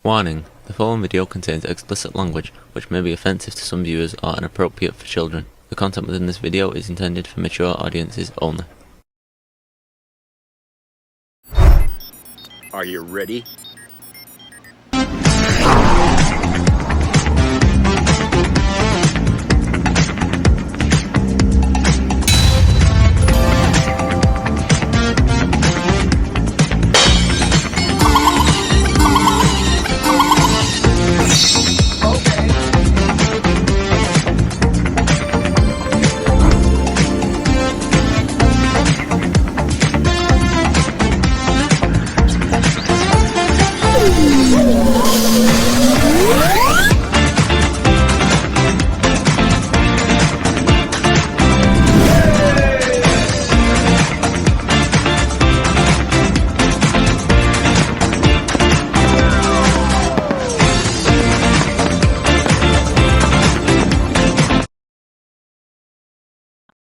Warning: the following video contains explicit language which may be offensive to some viewers or inappropriate for children. The content within this video is intended for mature audiences only. Are you ready?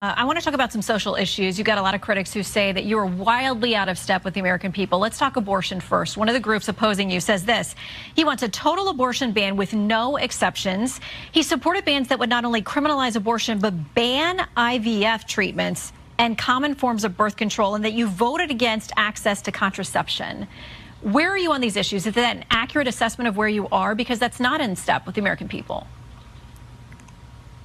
I want to talk about some social issues. You've got a lot of critics who say that you are wildly out of step with the American people. Let's talk abortion first. One of the groups opposing you says this: he wants a total abortion ban with no exceptions. He supported bans that would not only criminalize abortion, but ban IVF treatments and common forms of birth control, and that you voted against access to contraception. Where are you on these issues? Is that an accurate assessment of where you are? Because that's not in step with the American people.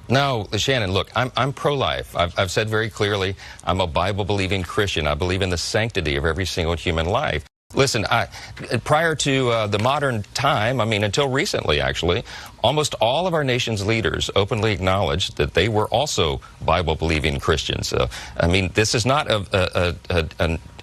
No, Shannon, look, I'm pro-life. I've said very clearly I'm a Bible-believing Christian. I believe in the sanctity of every single human life. Listen, prior to the modern time, I mean, until recently, actually, almost all of our nation's leaders openly acknowledged that they were also Bible-believing Christians. I mean, this is not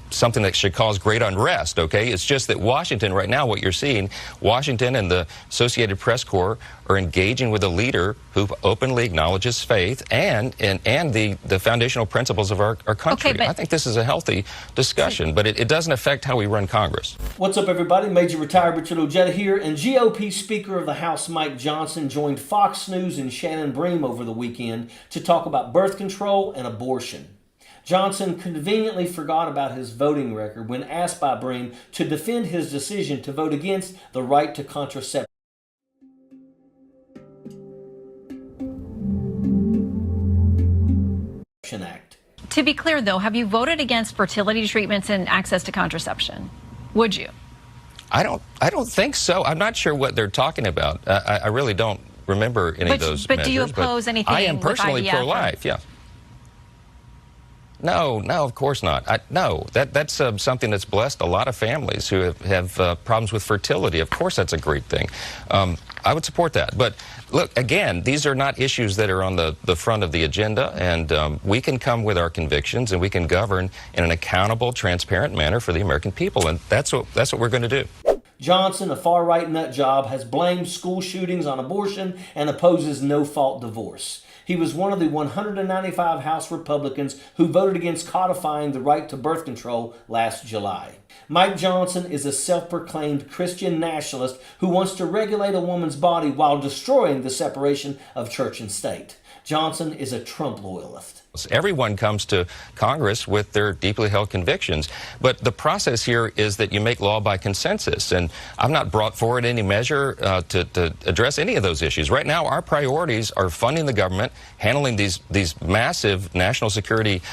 something that should cause great unrest, okay? It's just that Washington right now, what you're seeing, Washington and the Associated Press Corps are engaging with a leader who openly acknowledges faith and the foundational principles of our country. Okay, I think this is a healthy discussion, but it doesn't affect how we run Congress. What's up, everybody? Major Retired Richard Ojeda here, and GOP Speaker of the House Mike Johnson joined Fox News and Shannon Bream over the weekend to talk about birth control and abortion. Johnson conveniently forgot about his voting record when asked by Bream to defend his decision to vote against the right to contraception Act. To be clear, though, have you voted against fertility treatments and access to contraception? Would you? I don't think so. I'm not sure what they're talking about. I really don't remember any of those measures. But do you oppose anything? I am personally with IVF pro-life, yeah. No, of course not. No, that's something that's blessed a lot of families who have problems with fertility. Of course, that's a great thing. I would support that. But look, again, these are not issues that are on the front of the agenda, and we can come with our convictions and we can govern in an accountable, transparent manner for the American people, and that's what we're going to do. Johnson, a far-right nut job, has blamed school shootings on abortion and opposes no-fault divorce. He was one of the 195 House Republicans who voted against codifying the right to birth control last July. Mike Johnson is a self-proclaimed Christian nationalist who wants to regulate a woman's body while destroying the separation of church and state. Johnson is a Trump loyalist. Everyone comes to Congress with their deeply held convictions, but the process here is that you make law by consensus, and I've not brought forward any measure to address any of those issues. Right now, our priorities are funding the government, handling these massive national security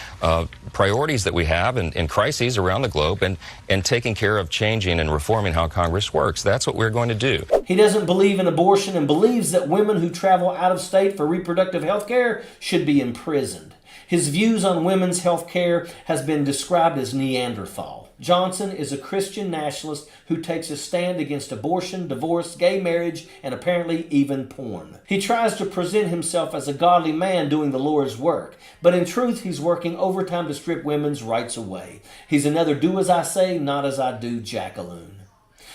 priorities that we have in crises around the globe, and taking care of changing and reforming how Congress works. That's what we're going to do. He doesn't believe in abortion and believes that women who travel out of state for reproductive health care should be imprisoned. His views on women's health care has been described as Neanderthal. Johnson is a Christian nationalist who takes a stand against abortion, divorce, gay marriage, and apparently even porn. He tries to present himself as a godly man doing the Lord's work, but in truth, he's working overtime to strip women's rights away. He's another do as I say, not as I do jackaloon.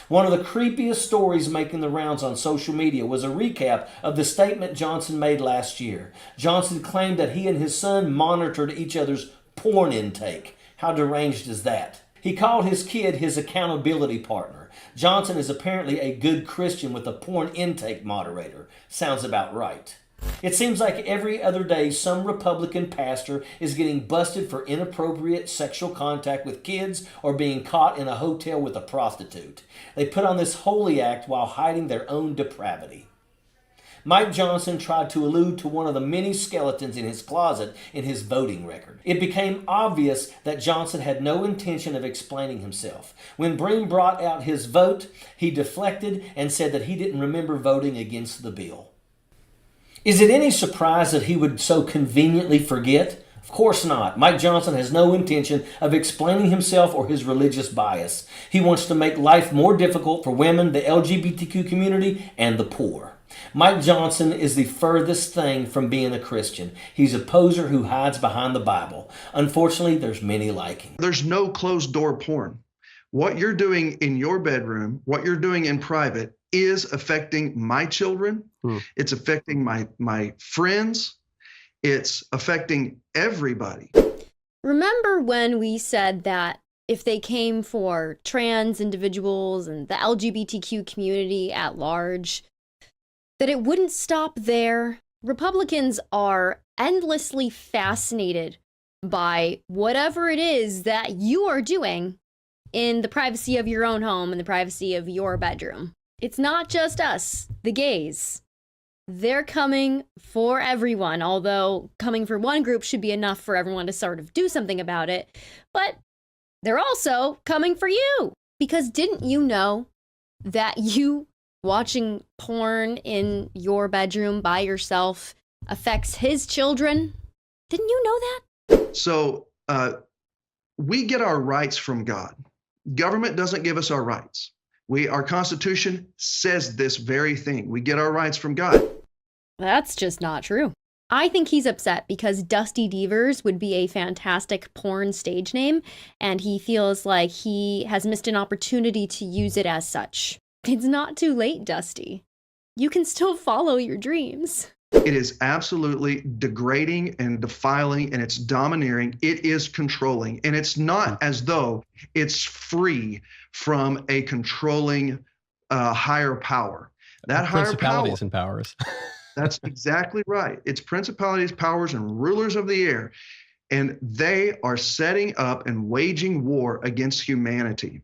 One of the creepiest stories making the rounds on social media was a recap of the statement Johnson made last year. Johnson claimed that he and his son monitored each other's porn intake. How deranged is that? He called his kid his accountability partner. Johnson is apparently a good Christian with a porn intake moderator. Sounds about right. It seems like every other day some Republican pastor is getting busted for inappropriate sexual contact with kids or being caught in a hotel with a prostitute. They put on this holy act while hiding their own depravity. Mike Johnson tried to allude to one of the many skeletons in his closet in his voting record. It became obvious that Johnson had no intention of explaining himself. When Breen brought out his vote, he deflected and said that he didn't remember voting against the bill. Is it any surprise that he would so conveniently forget? Of course not. Mike Johnson has no intention of explaining himself or his religious bias. He wants to make life more difficult for women, the LGBTQ community, and the poor. Mike Johnson is the furthest thing from being a Christian. He's a poser who hides behind the Bible. Unfortunately, there's many like him. There's no closed door porn. What you're doing in your bedroom, what you're doing in private, is affecting my children. It's affecting my friends. It's affecting everybody. Remember when we said that if they came for trans individuals and the LGBTQ community at large, that it wouldn't stop there? Republicans are endlessly fascinated by whatever it is that you are doing in the privacy of your own home, in the privacy of your bedroom. It's not just us, the gays. They're coming for everyone, although coming for one group should be enough for everyone to sort of do something about it. But they're also coming for you. Because didn't you know that you watching porn in your bedroom by yourself affects his children? Didn't you know that? So we get our rights from God. Government doesn't give us our rights. Our Constitution says this very thing. We get our rights from God. That's just not true. I think he's upset because Dusty Deavers would be a fantastic porn stage name, and he feels like he has missed an opportunity to use it as such. It's not too late, Dusty. You can still follow your dreams. It is absolutely degrading and defiling, and it's domineering. It is controlling, and it's not as though it's free from a controlling higher power. That higher principalities power, and powers. That's exactly right. It's principalities, powers, and rulers of the air, and they are setting up and waging war against humanity.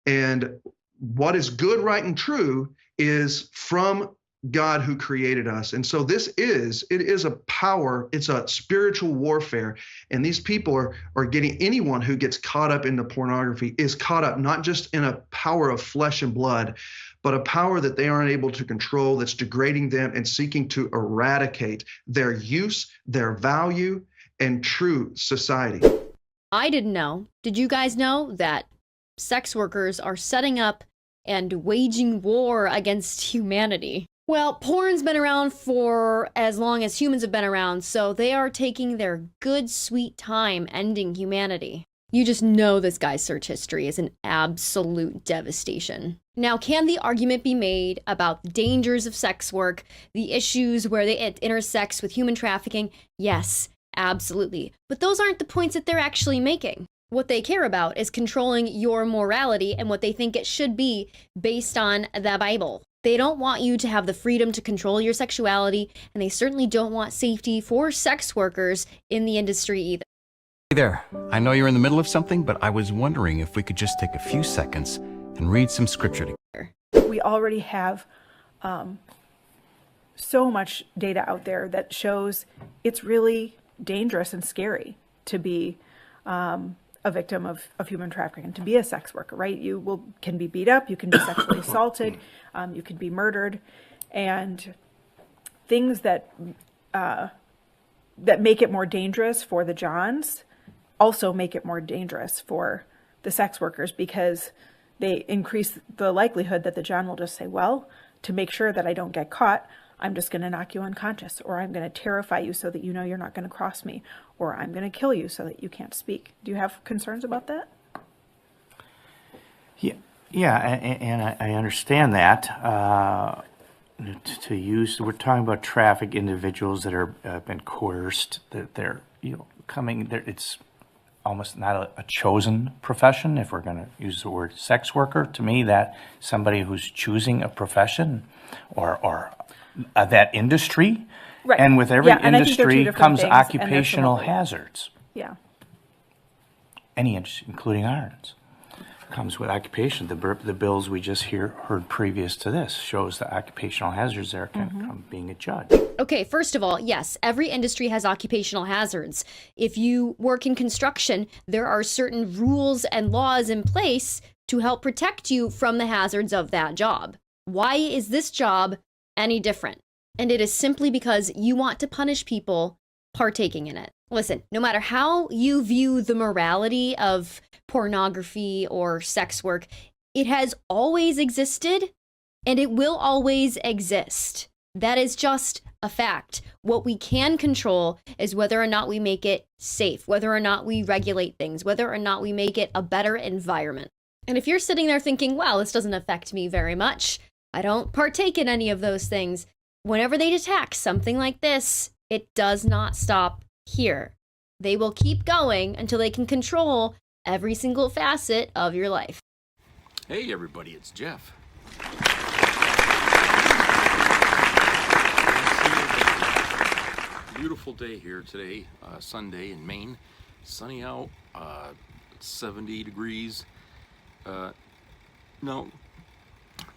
And what is good, right, and true is from God who created us. And so it is a power, it's a spiritual warfare. And these people are getting, anyone who gets caught up into pornography is caught up not just in a power of flesh and blood, but a power that they aren't able to control, that's degrading them and seeking to eradicate their use, their value, and true society. I didn't know. Did you guys know that sex workers are setting up and waging war against humanity? Well, porn's been around for as long as humans have been around, so they are taking their good, sweet time ending humanity. You just know this guy's search history is an absolute devastation. Now, can the argument be made about the dangers of sex work, the issues where it intersects with human trafficking? Yes, absolutely. But those aren't the points that they're actually making. What they care about is controlling your morality and what they think it should be based on the Bible. They don't want you to have the freedom to control your sexuality, and they certainly don't want safety for sex workers in the industry either. Hey there, I know you're in the middle of something, but I was wondering if we could just take a few seconds and read some scripture together. We already have so much data out there that shows it's really dangerous and scary to be a victim of human trafficking, to be a sex worker, right? You can be beat up, you can be sexually assaulted, you can be murdered, and things that make it more dangerous for the Johns also make it more dangerous for the sex workers, because they increase the likelihood that the John will just say, well, to make sure that I don't get caught, I'm just going to knock you unconscious, or I'm going to terrify you so that you know you're not going to cross me, or I'm going to kill you so that you can't speak. Do you have concerns about that? Yeah, and I understand that. We're talking about traffic individuals that are been coerced, that they're coming. It's almost not a chosen profession, if we're going to use the word sex worker. To me, that somebody who's choosing a profession or that industry Right. And with every Yeah, and I think they're two industry different comes things, and they're occupational similar. hazards. Yeah. Any industry, including irons, comes with occupation. The bills we just heard previous to this shows the occupational hazards there can come being a judge. Okay, first of all, yes, every industry has occupational hazards. If you work in construction, there are certain rules and laws in place to help protect you from the hazards of that job. Why is this job any different? And it is simply because you want to punish people partaking in it. Listen, no matter how you view the morality of pornography or sex work, it has always existed and it will always exist. That is just a fact. What we can control is whether or not we make it safe, whether or not we regulate things, whether or not we make it a better environment. And if you're sitting there thinking, well, this doesn't affect me very much, I don't partake in any of those things, whenever they attack something like this, it does not stop here. They will keep going until they can control every single facet of your life. Hey everybody, it's Jeff. Beautiful day here today, Sunday in Maine. Sunny out, 70 degrees. No,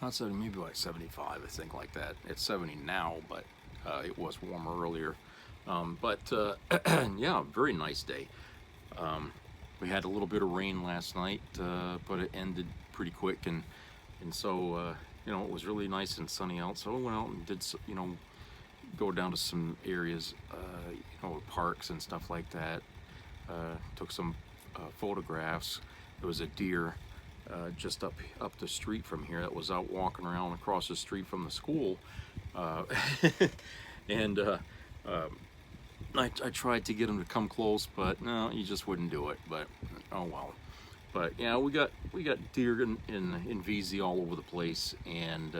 not 70, maybe like 75, I think, like that. It's 70 now, but it was warmer earlier. Yeah, very nice day. We had a little bit of rain last night, but it ended pretty quick, and so you know, it was really nice and sunny out. So I went out and did, you know, go down to some areas, you know, parks and stuff like that. Took some photographs. There was a deer just up the street from here that was out walking around across the street from the school, and I tried to get him to come close, but no, he just wouldn't do it. But oh well. But yeah, we got deer in VZ all over the place, and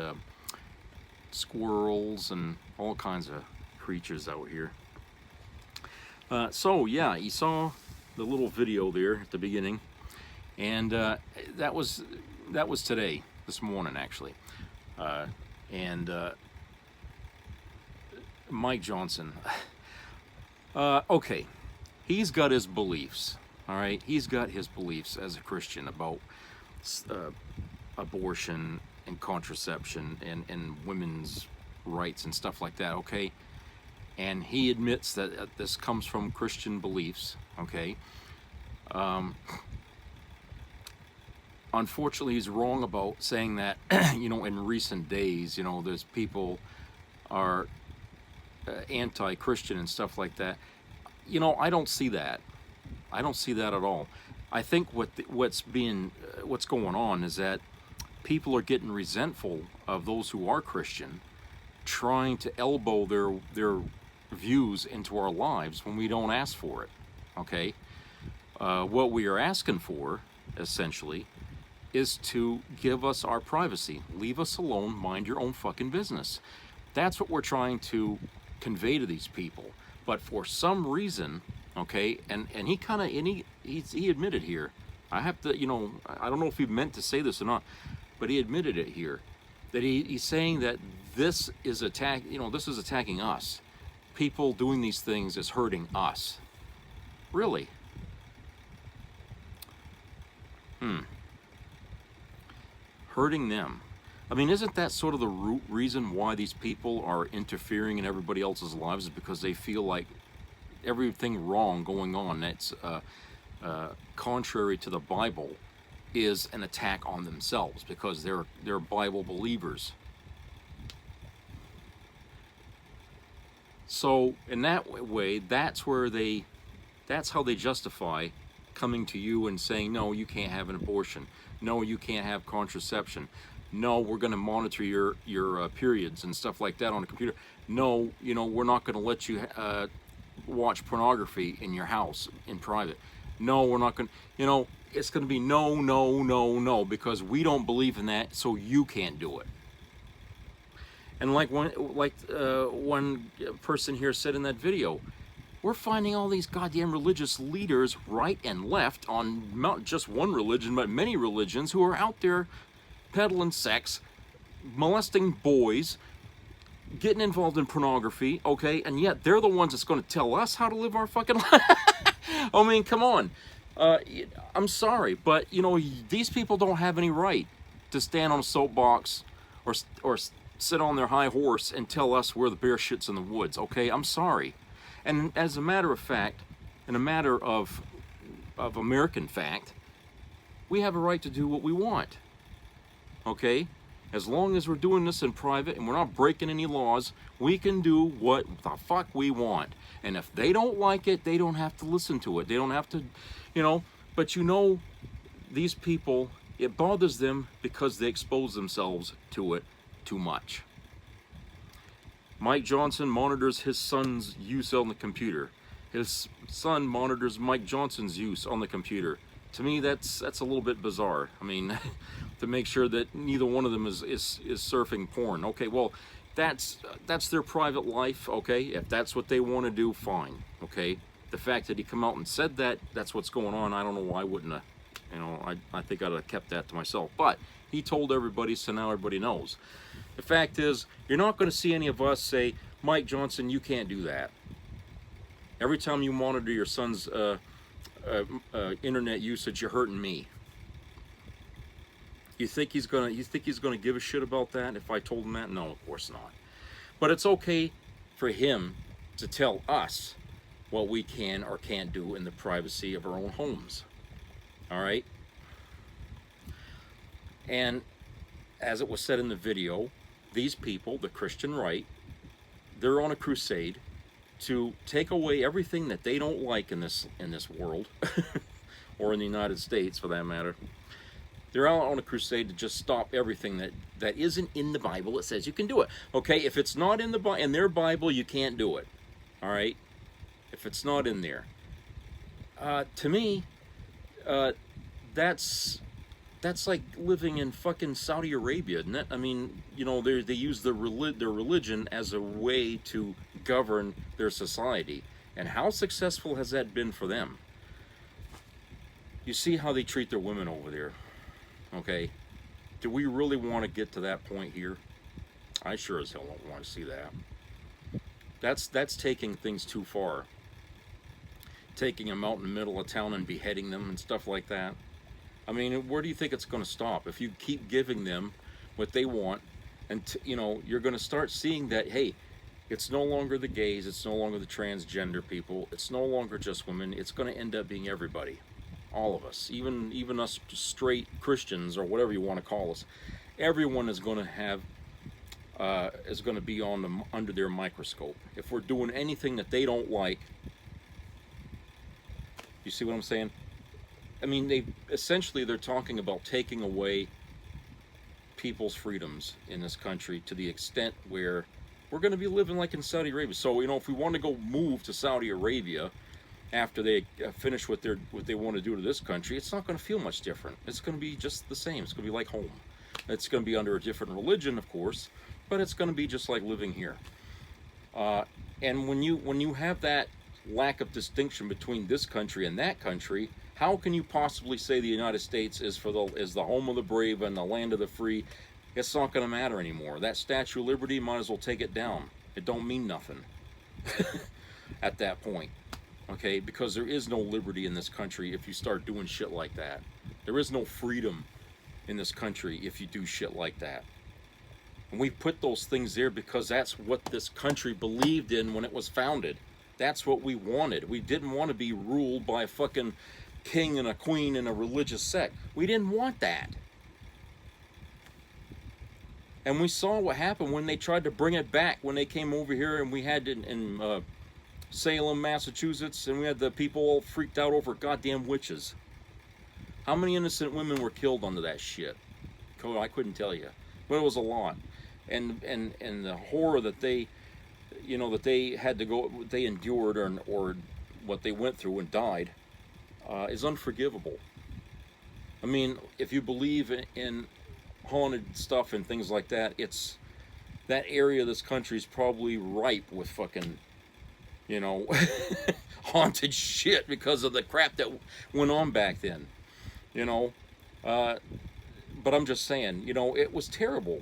squirrels and all kinds of creatures out here. So yeah, you saw the little video there at the beginning, and that was today, this morning actually, and Mike Johnson. Okay, he's got his beliefs, all right? He's got his beliefs as a Christian about abortion and contraception and women's rights and stuff like that, okay? And he admits that this comes from Christian beliefs, okay? Unfortunately, he's wrong about saying that, you know, in recent days, you know, there's people are anti-Christian and stuff like that. You know, I don't see that. I don't see that at all. I think what's going on is that people are getting resentful of those who are Christian, trying to elbow their views into our lives when we don't ask for it. Okay, what we are asking for, essentially, is to give us our privacy. Leave us alone. Mind your own fucking business. That's what we're trying to convey to these people. But for some reason, okay, and he admitted here, I have to, you know, I don't know if he meant to say this or not, but he admitted it here, that he's saying that this is this is attacking us. People doing these things is hurting us. Really? Hurting them. I mean, isn't that sort of the root reason why these people are interfering in everybody else's lives, is because they feel like everything wrong going on that's contrary to the Bible is an attack on themselves, because they're Bible believers. So in that way, that's how they justify coming to you and saying, no, you can't have an abortion. No, you can't have contraception. No, we're going to monitor your periods and stuff like that on a computer. No, you know, we're not going to let you watch pornography in your house in private. No, we're not going to, you know, it's going to be no, no, no, no, because we don't believe in that, so you can't do it. And like one person here said in that video, we're finding all these goddamn religious leaders right and left on not just one religion, but many religions, who are out there peddling sex, molesting boys, getting involved in pornography, okay, and yet they're the ones that's going to tell us how to live our fucking life. I mean, come on. I'm sorry, but you know, these people don't have any right to stand on a soapbox or sit on their high horse and tell us where the bear shits in the woods, okay? I'm sorry. And as a matter of fact, in a matter of American fact, we have a right to do what we want, okay? As long as we're doing this in private and we're not breaking any laws, we can do what the fuck we want. And if they don't like it, they don't have to listen to it. They don't have to, you know, but you know, these people, it bothers them because they expose themselves to it too much. Mike Johnson monitors his son's use on the computer. His son monitors Mike Johnson's use on the computer. To me, that's a little bit bizarre. I mean, to make sure that neither one of them is surfing porn. Okay, well, that's their private life. Okay, if that's what they want to do, fine. Okay, the fact that he come out and said that, that's what's going on. I don't know why I wouldn't have. You know, I think I'd have kept that to myself. But he told everybody, so now everybody knows. The fact is, you're not going to see any of us say, Mike Johnson, you can't do that. Every time you monitor your son's internet usage, you're hurting me. You think he's gonna give a shit about that if I told him that? No, of course not. But it's okay for him to tell us what we can or can't do in the privacy of our own homes. All right? And as it was said in the video, these people, the Christian right, they're on a crusade to take away everything that they don't like in this world, or in the United States for that matter. They're out on a crusade to just stop everything that isn't in the Bible that says you can do it. Okay, if it's not in their Bible, you can't do it. All right, if it's not in there, to me, that's like living in fucking Saudi Arabia, isn't it? I mean, you know, they use their religion as a way to govern their society. And how successful has that been for them? You see how they treat their women over there, okay? Do we really want to get to that point here? I sure as hell don't want to see that. That's taking things too far. Taking them out in the middle of town and beheading them and stuff like that. I mean, where do you think it's going to stop? If you keep giving them what they want, and you know, you're going to start seeing that, hey, it's no longer the gays, it's no longer the transgender people, it's no longer just women, it's going to end up being everybody. All of us, even us straight Christians or whatever you want to call us. Everyone is going to have, is going to be under their microscope. If we're doing anything that they don't like, you see what I'm saying? I mean, they're talking about taking away people's freedoms in this country to the extent where we're going to be living like in Saudi Arabia. So, you know, if we want to go move to Saudi Arabia after they finish what they want to do to this country, it's not going to feel much different. It's going to be just the same. It's going to be like home. It's going to be under a different religion, of course, but it's going to be just like living here. And when you have that lack of distinction between this country and that country, how can you possibly say the United States is the home of the brave and the land of the free? It's not going to matter anymore. That Statue of Liberty, might as well take it down. It don't mean nothing at that point, okay? Because there is no liberty in this country if you start doing shit like that. There is no freedom in this country if you do shit like that. And we put those things there because that's what this country believed in when it was founded. That's what we wanted. We didn't want to be ruled by a fucking king and a queen and a religious sect. We didn't want that. And we saw what happened when they tried to bring it back, when they came over here and we had in Salem, Massachusetts, and we had the people all freaked out over goddamn witches. How many innocent women were killed under that shit? I couldn't tell you, but it was a lot. And the horror that they, you know, that they had to go, they endured or what they went through and died, is unforgivable. I mean, if you believe in haunted stuff and things like that, it's that area of this country is probably ripe with fucking, you know, haunted shit because of the crap that went on back then, you know. But I'm just saying, you know, it was terrible.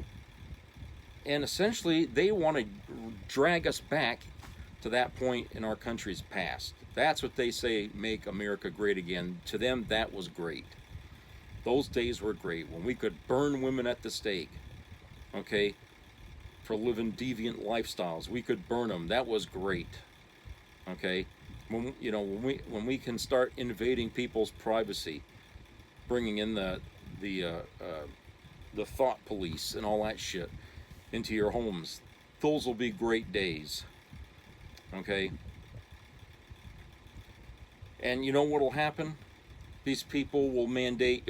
essentially they want to drag us back to that point in our country's past. That's what they say, make America great again. To them, that was great. Those days were great when we could burn women at the stake, okay, for living deviant lifestyles. We could burn them. That was great, okay. When we can start invading people's privacy, bringing in the thought police and all that shit into your homes, those will be great days, okay. And you know what will happen? These people will mandate,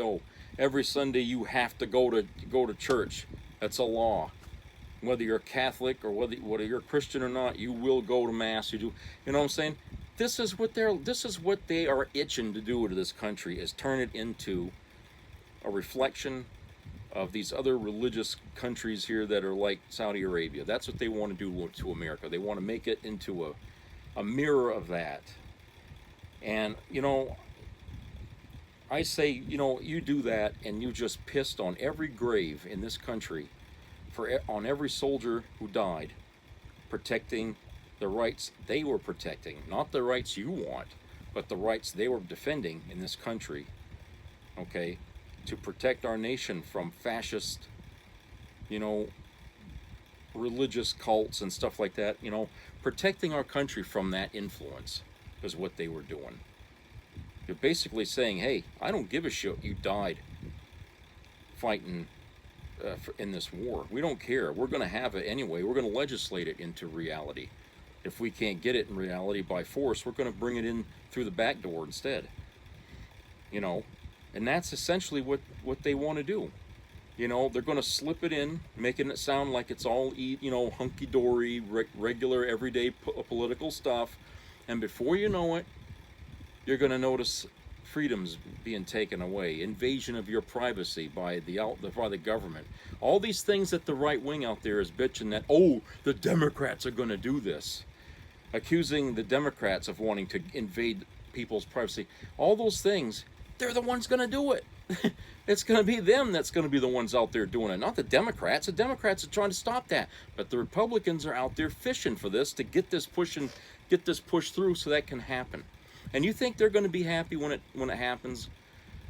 every Sunday you have to go to church. That's a law. Whether you're Catholic or whether you're Christian or not, you will go to mass. You do. You know what I'm saying? This is what they are itching to do to this country, is turn it into a reflection of these other religious countries here that are like Saudi Arabia. That's what they want to do to America. They want to make it into a mirror of that. And I say, you do that and you just pissed on every grave in this country, on every soldier who died, protecting the rights they were protecting, not the rights you want, but the rights they were defending in this country, okay, to protect our nation from fascist, religious cults and stuff like that. Protecting our country from that influence is what they were doing. You're basically saying, hey, I don't give a shit you died fighting in this war. We don't care. We're going to have it anyway. We're going to legislate it into reality. If we can't get it in reality by force, we're going to bring it in through the back door instead. And that's essentially what they want to do. They're going to slip it in, making it sound like it's all, hunky-dory, regular, everyday political stuff. And before you know it, you're going to notice freedoms being taken away, invasion of your privacy by the government. All these things that the right wing out there is bitching that, the Democrats are going to do this, accusing the Democrats of wanting to invade people's privacy. All those things, they're the ones going to do it. It's going to be them that's going to be the ones out there doing it, not the Democrats. The Democrats are trying to stop that, but the Republicans are out there fishing for this to get this pushed through so that can happen. And you think they're going to be happy when it happens?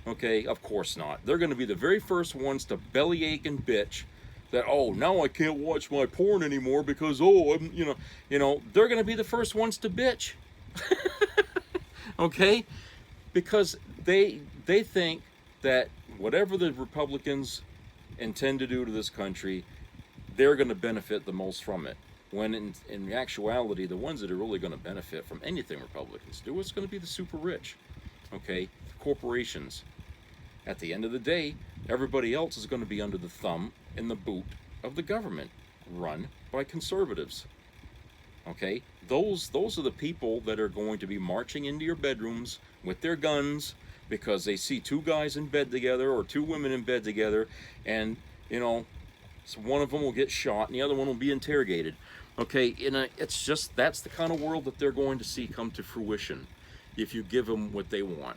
Okay, of course not. They're going to be the very first ones to bellyache and bitch that, now I can't watch my porn anymore because they're going to be the first ones to bitch. Okay? Because they think that whatever the Republicans intend to do to this country, they're going to benefit the most from it. When in actuality, the ones that are really going to benefit from anything Republicans do is going to be the super rich, okay, corporations. At the end of the day, everybody else is going to be under the thumb and the boot of the government, run by conservatives, okay. Those are the people that are going to be marching into your bedrooms with their guns because they see two guys in bed together or two women in bed together, and so one of them will get shot and the other one will be interrogated. Okay, it's just, that's the kind of world that they're going to see come to fruition if you give them what they want.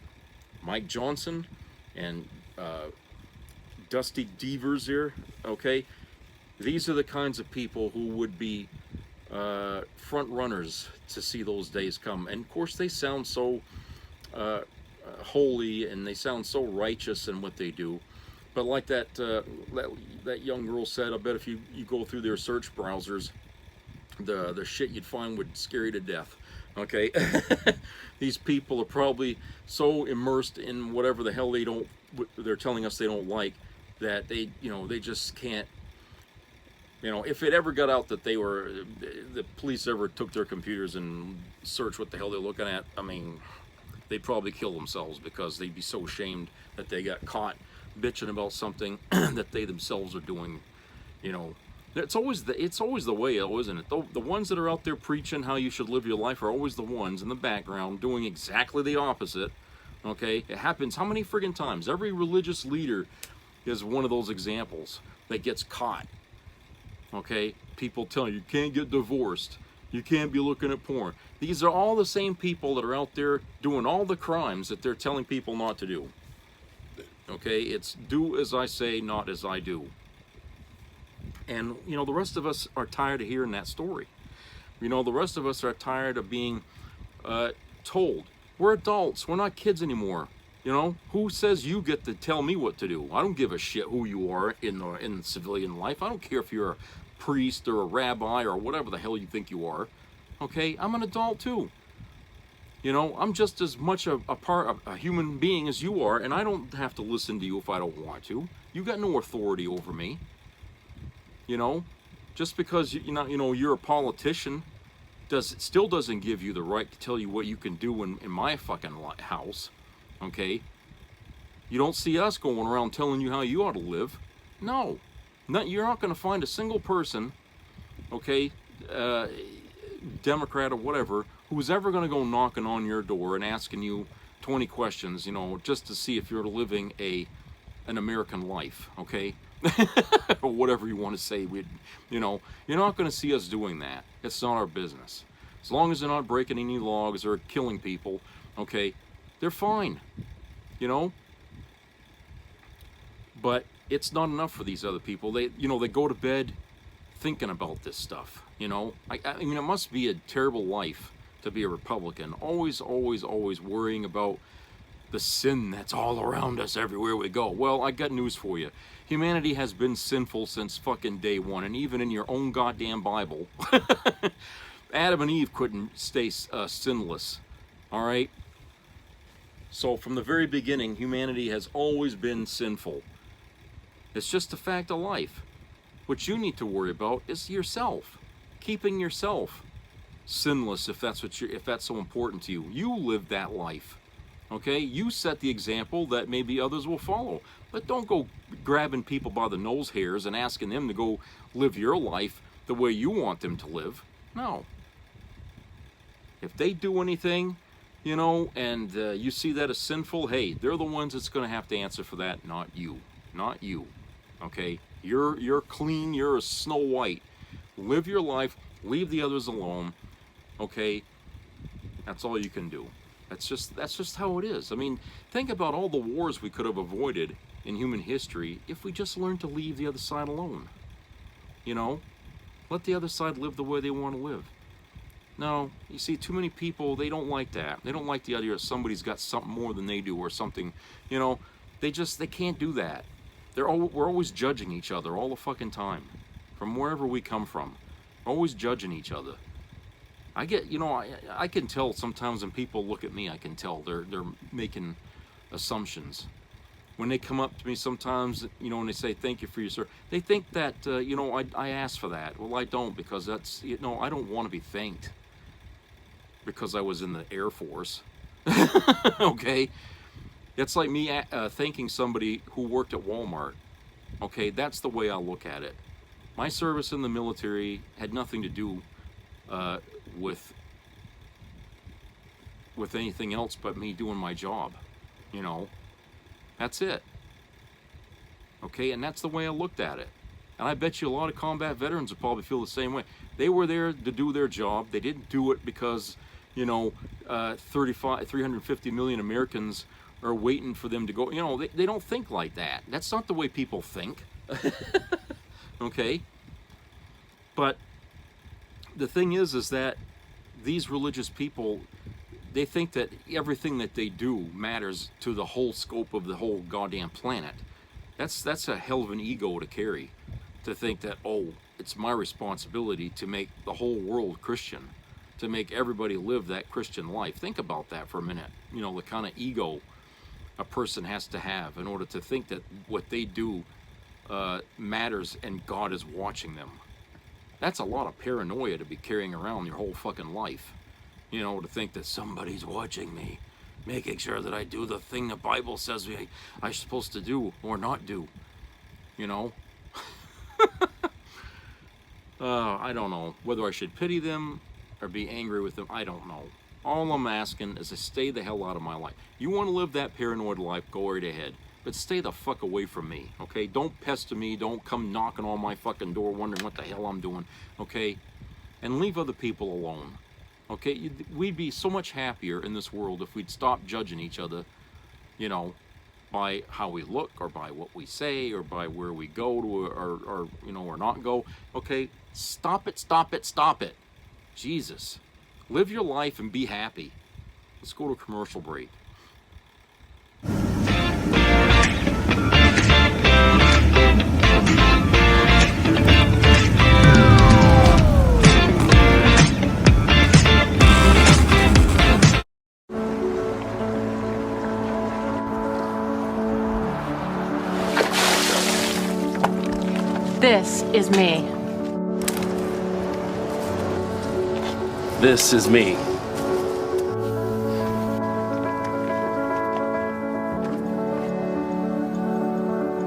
Mike Johnson and Dusty Devers here, okay, these are the kinds of people who would be front runners to see those days come. And of course they sound so holy and they sound so righteous in what they do. But like that young girl said, I bet if you go through their search browsers, the shit you'd find would scare you to death. Okay. These people are probably so immersed in whatever the hell they're telling us they don't like, that they just can't, if it ever got out that the police ever took their computers and searched what the hell they're looking at, I mean, they'd probably kill themselves because they'd be so ashamed that they got caught bitching about something that they themselves are doing. It's always the way, isn't it? The ones that are out there preaching how you should live your life are always the ones in the background doing exactly the opposite. Okay, it happens how many friggin' times? Every religious leader is one of those examples that gets caught. Okay, people telling you can't get divorced, you can't be looking at porn. These are all the same people that are out there doing all the crimes that they're telling people not to do. Okay, it's do as I say, not as I do. And, you know, the rest of us are tired of hearing that story. You know, the rest of us are tired of being told. We're adults. We're not kids anymore. You know, who says you get to tell me what to do? I don't give a shit who you are in civilian life. I don't care if you're a priest or a rabbi or whatever the hell you think you are. Okay, I'm an adult too. You know, I'm just as much a part of a human being as you are, and I don't have to listen to you if I don't want to. You got no authority over me. You know, just because you're a politician, still doesn't give you the right to tell you what you can do in my fucking house. Okay, you don't see us going around telling you how you ought to live. No, you're not going to find a single person, okay, Democrat or whatever, who's ever going to go knocking on your door and asking you 20 questions, you know, just to see if you're living an American life, okay, or whatever you want to say. You know, you're not going to see us doing that. It's not our business. As long as they're not breaking any laws or killing people, okay, they're fine, you know. But it's not enough for these other people. They go to bed thinking about this stuff, you know. I mean, it must be a terrible life to be a Republican. Always worrying about the sin that's all around us everywhere we go. Well, I got news for you. Humanity has been sinful since fucking day one, and even in your own goddamn Bible, Adam and Eve couldn't stay sinless, all right? So from the very beginning, humanity has always been sinful. It's just a fact of life. What you need to worry about is yourself, keeping yourself sinless, if that's so important to you. You live that life, okay? You set the example that maybe others will follow, but don't go grabbing people by the nose hairs and asking them to go live your life the way you want them to live. No. If they do anything, you know, and you see that as sinful, hey, they're the ones that's going to have to answer for that, not you. Not you. Okay? You're clean, you're a Snow White. Live your life, leave the others alone. Okay? That's all you can do. That's just how it is. I mean, think about all the wars we could have avoided in human history if we just learned to leave the other side alone. You know? Let the other side live the way they want to live. No, you see, too many people, they don't like that. They don't like the idea that somebody's got something more than they do or something. You know, they can't do that. We're always judging each other all the fucking time. From wherever we come from. Always judging each other. I can tell sometimes when people look at me, I can tell they're making assumptions. When they come up to me sometimes, you know, and they say, thank you for your service, they think that, you know, I asked for that. Well, I don't, because that's, you know, I don't want to be thanked because I was in the Air Force. Okay? It's like me thanking somebody who worked at Walmart. Okay, that's the way I look at it. My service in the military had nothing to do with anything else but me doing my job, you know. That's it. Okay, and that's the way I looked at it. And I bet you a lot of combat veterans would probably feel the same way. They were there to do their job. They didn't do it because, you know, 350 million Americans are waiting for them to go. You know, they don't think like that. That's not the way people think. Okay? But the thing is that these religious people, they think that everything that they do matters to the whole scope of the whole goddamn planet. That's a hell of an ego to carry, to think that, oh, it's my responsibility to make the whole world Christian, to make everybody live that Christian life. Think about that for a minute. You know, the kind of ego a person has to have in order to think that what they do matters and God is watching them. That's a lot of paranoia to be carrying around your whole fucking life. You know, to think that somebody's watching me, making sure that I do the thing the Bible says I'm supposed to do or not do. You know? I don't know. Whether I should pity them or be angry with them, I don't know. All I'm asking is to stay the hell out of my life. You want to live that paranoid life, go right ahead. But stay the fuck away from me, okay? Don't pester me. Don't come knocking on my fucking door wondering what the hell I'm doing, okay? And leave other people alone. Okay, we'd be so much happier in this world if we'd stop judging each other, you know, by how we look or by what we say or by where we go to or not go. Okay, stop it. Jesus. Live your life and be happy. Let's go to a commercial break. This is me. This is me.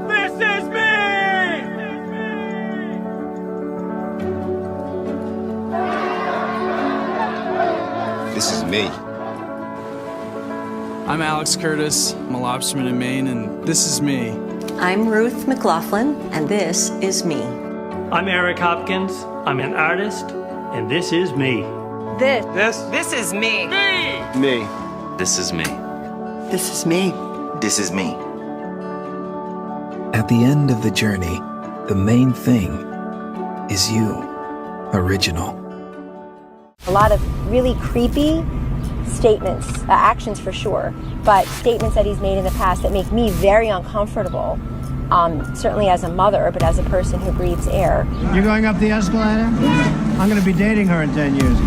This is me! This is me. I'm Alex Curtis. I'm a lobsterman in Maine, and this is me. I'm Ruth McLaughlin, and this is me. I'm Eric Hopkins. I'm an artist, and this is me. This is me. Me. This is me. This is me. This is me. At the end of the journey, the main thing is you. Original. A lot of really creepy statements, actions for sure, but statements that he's made in the past that make me very uncomfortable, certainly as a mother, but as a person who breathes air. You're going up the escalator? I'm going to be dating her in 10 years.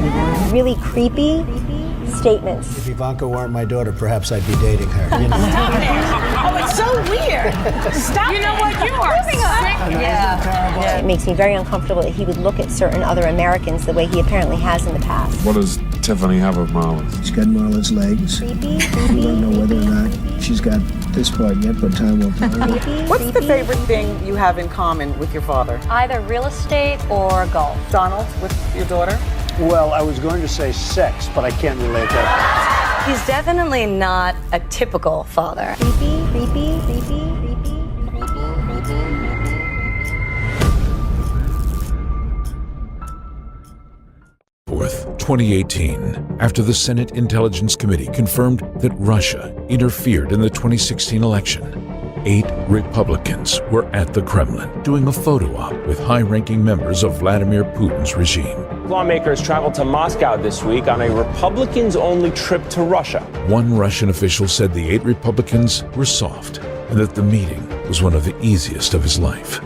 Really creepy statements. If Ivanka weren't my daughter, perhaps I'd be dating her. You know? Stop it. Oh, it's so weird. Stop it. You know what? You are sick. Yeah. It makes me very uncomfortable that he would look at certain other Americans the way he apparently has in the past. What does Tiffany have of Marlon's? She's got Marlon's legs. Creepy. We don't know whether or not she's got this part yet, but time will tell. What's the favorite thing you have in common with your father? Either real estate or golf. Donald, with your daughter? Well, I was going to say sex, but I can't relate that. He's definitely not a typical father. Creepy. 2018, after the Senate Intelligence Committee confirmed that Russia interfered in the 2016 election, 8 Republicans were at the Kremlin doing a photo op with high-ranking members of Vladimir Putin's regime. Lawmakers traveled to Moscow this week on a Republicans-only trip to Russia. One Russian official said the 8 Republicans were soft and that the meeting was one of the easiest of his life.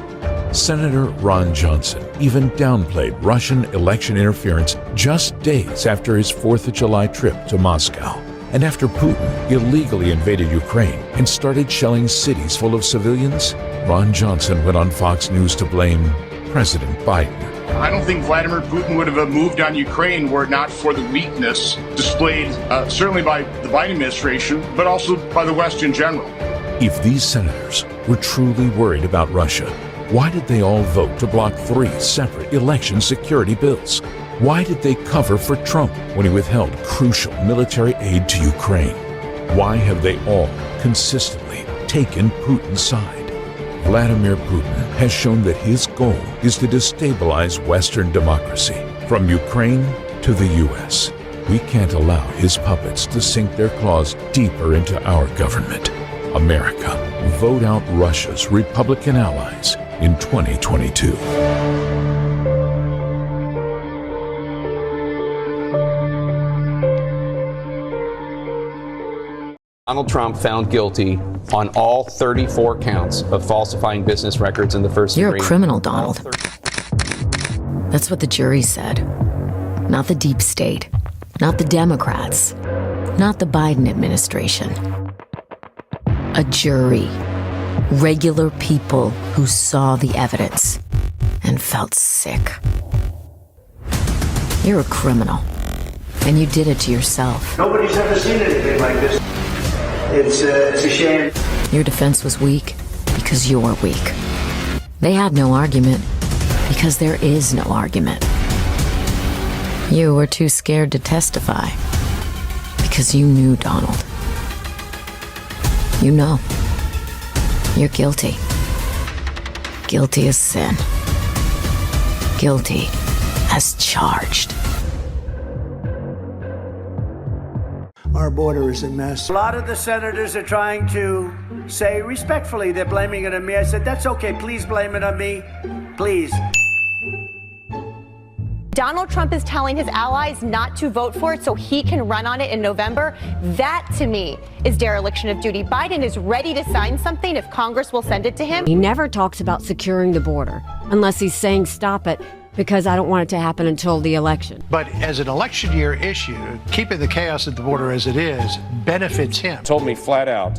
Senator Ron Johnson even downplayed Russian election interference just days after his 4th of July trip to Moscow, and after Putin illegally invaded Ukraine and started shelling cities full of civilians. Ron Johnson went on Fox News to blame President Biden. I don't think Vladimir Putin would have moved on Ukraine were it not for the weakness displayed certainly by the Biden administration, but also by the West in general. If these senators were truly worried about Russia, why did they all vote to block 3 separate election security bills? Why did they cover for Trump when he withheld crucial military aid to Ukraine? Why have they all consistently taken Putin's side? Vladimir Putin has shown that his goal is to destabilize Western democracy, from Ukraine to the U.S. We can't allow his puppets to sink their claws deeper into our government. America, vote out Russia's Republican allies in 2022. Donald Trump found guilty on all 34 counts of falsifying business records in the first degree. You're a criminal, Donald. That's what the jury said. Not the deep state. Not the Democrats. Not the Biden administration. A jury. Regular people who saw the evidence and felt sick. You're a criminal. And you did it to yourself. Nobody's ever seen anything like this. It's a shame. Your defense was weak because you're weak. They had no argument because there is no argument. You were too scared to testify because you knew Donald. You know. You're guilty. Guilty as sin. Guilty as charged. our border is a mess. A lot of the senators are trying to say respectfully they're blaming it on me. I said, that's okay. Please blame it on me. Please. Donald Trump is telling his allies not to vote for it so he can run on it in November. That, to me, is dereliction of duty. Biden is ready to sign something if Congress will send it to him. He never talks about securing the border unless he's saying stop it because I don't want it to happen until the election. But as an election year issue, keeping the chaos at the border as it is benefits him. Told me flat out,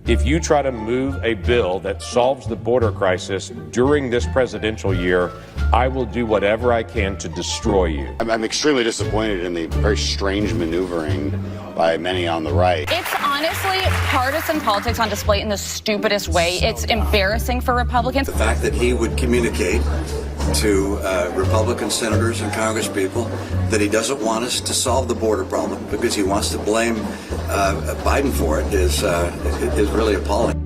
if you try to move a bill that solves the border crisis during this presidential year, I will do whatever I can to destroy you. I'm extremely disappointed in the very strange maneuvering by many on the right. It's honestly partisan politics on display in the stupidest way. It's embarrassing for Republicans. The fact that he would communicate to Republican senators and congresspeople that he doesn't want us to solve the border problem because he wants to blame Biden for it is really appalling.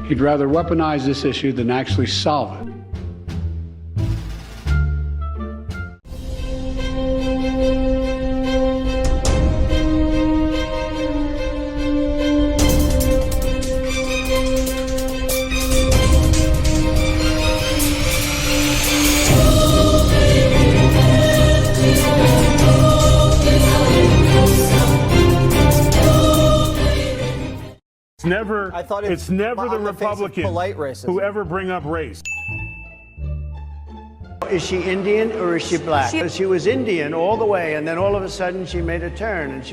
He'd rather weaponize this issue than actually solve it. It's never the Republicans who ever bring up race. Is she Indian or is she black? She was Indian all the way, and then all of a sudden she made a turn and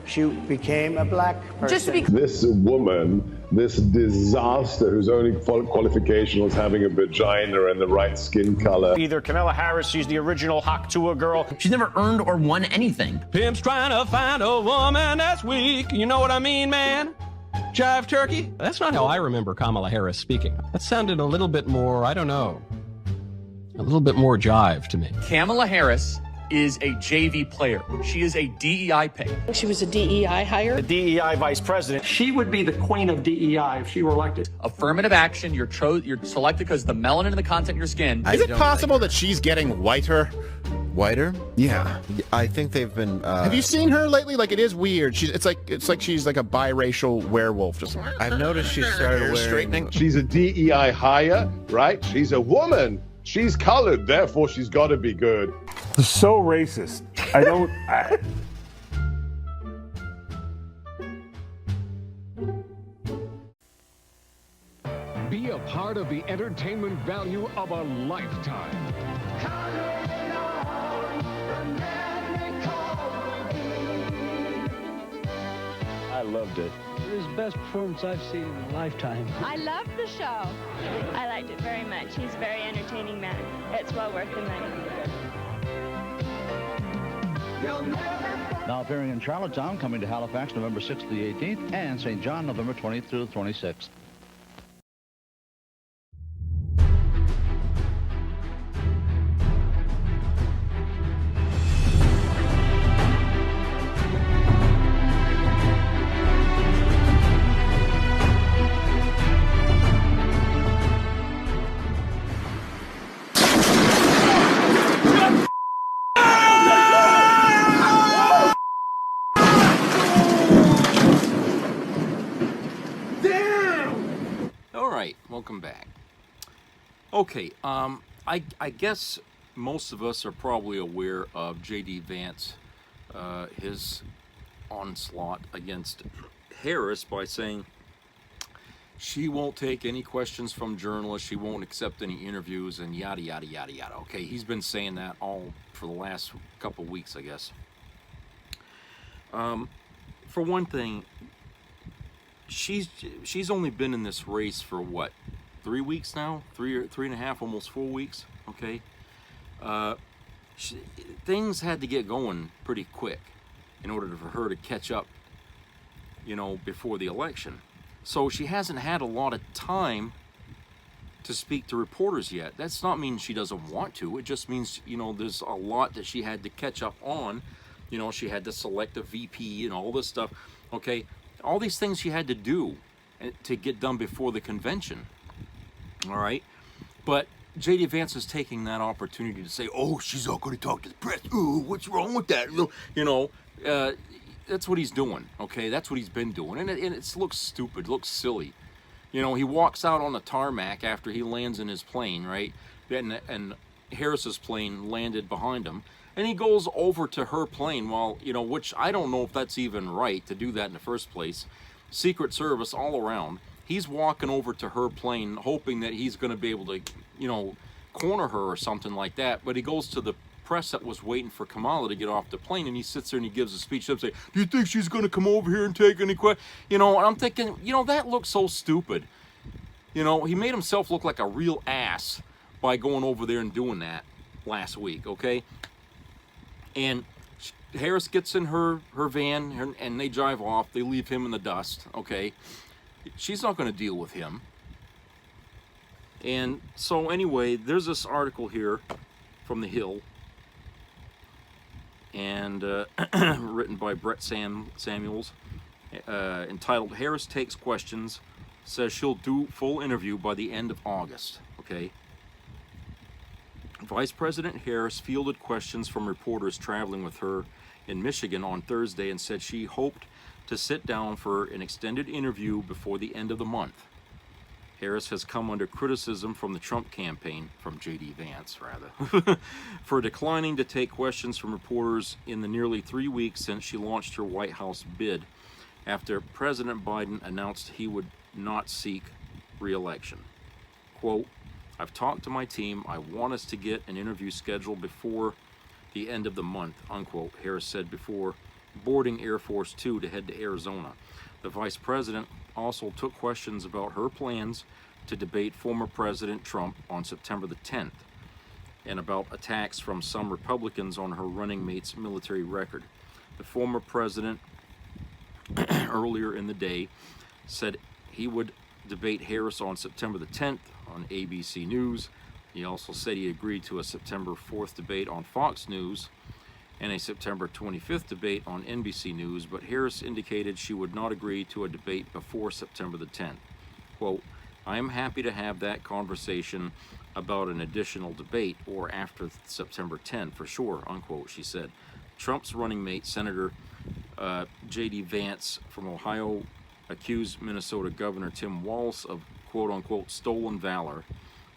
she became a black person. This woman, this disaster whose only qualification was having a vagina and the right skin color. Either Kamala Harris, she's the original Haktua girl. She's never earned or won anything. Pimp's trying to find a woman that's weak. You know what I mean, man? Jive turkey? That's not how I remember Kamala Harris speaking. That sounded a little bit more, I don't know, a little bit more jive to me. Kamala Harris is a JV player. She is a DEI pick. She was a DEI hire. The DEI vice president. She would be the queen of DEI if she were elected. Affirmative action. You're selected because the melanin in the content of your skin. Is it possible that she's getting whiter? Whiter? Yeah. I think they've been Have you seen her lately? Like, it is weird. It's like she's like a biracial werewolf. Just I've noticed she started wearing straightening. She's a DEI hire, right? She's a woman. She's colored, therefore she's got to be good. So racist. I don't. Be a part of the entertainment value of a lifetime. I loved it. It was the best performance I've seen in a lifetime. I loved the show. I liked it very much. He's a very entertaining man. It's well worth the money. Now appearing in Charlottetown, coming to Halifax November 6th to the 18th, and St. John November 20th through the 26th. Welcome back. Okay, I guess most of us are probably aware of J.D. Vance, his onslaught against Harris by saying she won't take any questions from journalists, she won't accept any interviews, and yada, yada, yada, yada. Okay, he's been saying that all for the last couple of weeks, I guess. For one thing, she's only been in this race for what, 3 weeks now, three and a half, almost 4 weeks. Okay, things had to get going pretty quick in order for her to catch up, you know, before the election. So she hasn't had a lot of time to speak to reporters yet. That's not mean she doesn't want to. It just means, you know, there's a lot that she had to catch up on. You know, she had to select a VP and all this stuff. Okay, all these things she had to do to get done before the convention. All right, but J.D. Vance is taking that opportunity to say, oh, she's not going to talk to the press. Ooh, what's wrong with that? That's what he's doing, okay? That's what he's been doing. And it looks stupid, looks silly. He walks out on the tarmac after he lands in his plane, right? And Harris's plane landed behind him. And he goes over to her plane, which I don't know if that's even right to do that in the first place. Secret Service all around. He's walking over to her plane, hoping that he's going to be able to, corner her or something like that. But he goes to the press that was waiting for Kamala to get off the plane, and he sits there and he gives a speech and say, do you think she's going to come over here and take any questions? And I'm thinking, that looks so stupid. He made himself look like a real ass by going over there and doing that last week, okay? And Harris gets in her van, and they drive off. They leave him in the dust, okay? She's not going to deal with him. And so anyway, there's this article here from The Hill, and written by Brett Samuels, entitled Harris Takes Questions, says she'll do full interview by the end of August, okay? Vice President Harris fielded questions from reporters traveling with her in Michigan on Thursday and said she hoped to sit down for an extended interview before the end of the month. Harris has come under criticism from the Trump campaign, from J.D. Vance, rather, for declining to take questions from reporters in the nearly 3 weeks since she launched her White House bid after President Biden announced he would not seek re-election. Quote, I've talked to my team. I want us to get an interview scheduled before the end of the month, unquote, Harris said before boarding Air Force Two to head to Arizona. The vice president also took questions about her plans to debate former President Trump on September the 10th and about attacks from some Republicans on her running mate's military record. The former president earlier in the day said he would debate Harris on September the 10th on ABC News. He also said he agreed to a September 4th debate on Fox News and a September 25th debate on NBC News, but Harris indicated she would not agree to a debate before September the 10th. Quote, I am happy to have that conversation about an additional debate or after September 10 for sure, unquote, she said. Trump's running mate, Senator J.D. Vance from Ohio, accused Minnesota Governor Tim Walz of quote-unquote stolen valor,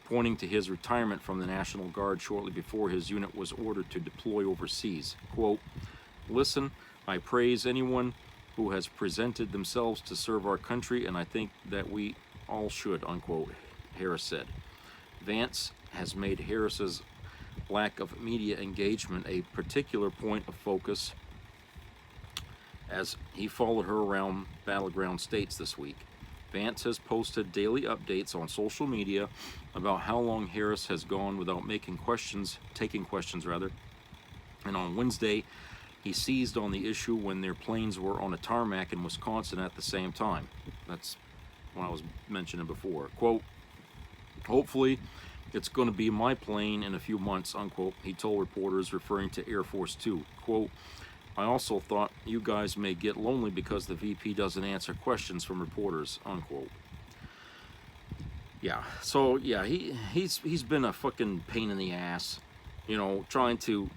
pointing to his retirement from the National Guard shortly before his unit was ordered to deploy overseas. Quote, listen, I praise anyone who has presented themselves to serve our country, and I think that we all should, unquote, Harris said. Vance has made Harris's lack of media engagement a particular point of focus as he followed her around battleground states this week. Vance has posted daily updates on social media about how long Harris has gone without taking questions, and on Wednesday, he seized on the issue when their planes were on a tarmac in Wisconsin at the same time. That's what I was mentioning before. Quote, hopefully, it's going to be my plane in a few months, unquote, he told reporters, referring to Air Force Two. Quote, I also thought you guys may get lonely because the VP doesn't answer questions from reporters, unquote. Yeah, so yeah, he's been a fucking pain in the ass, trying to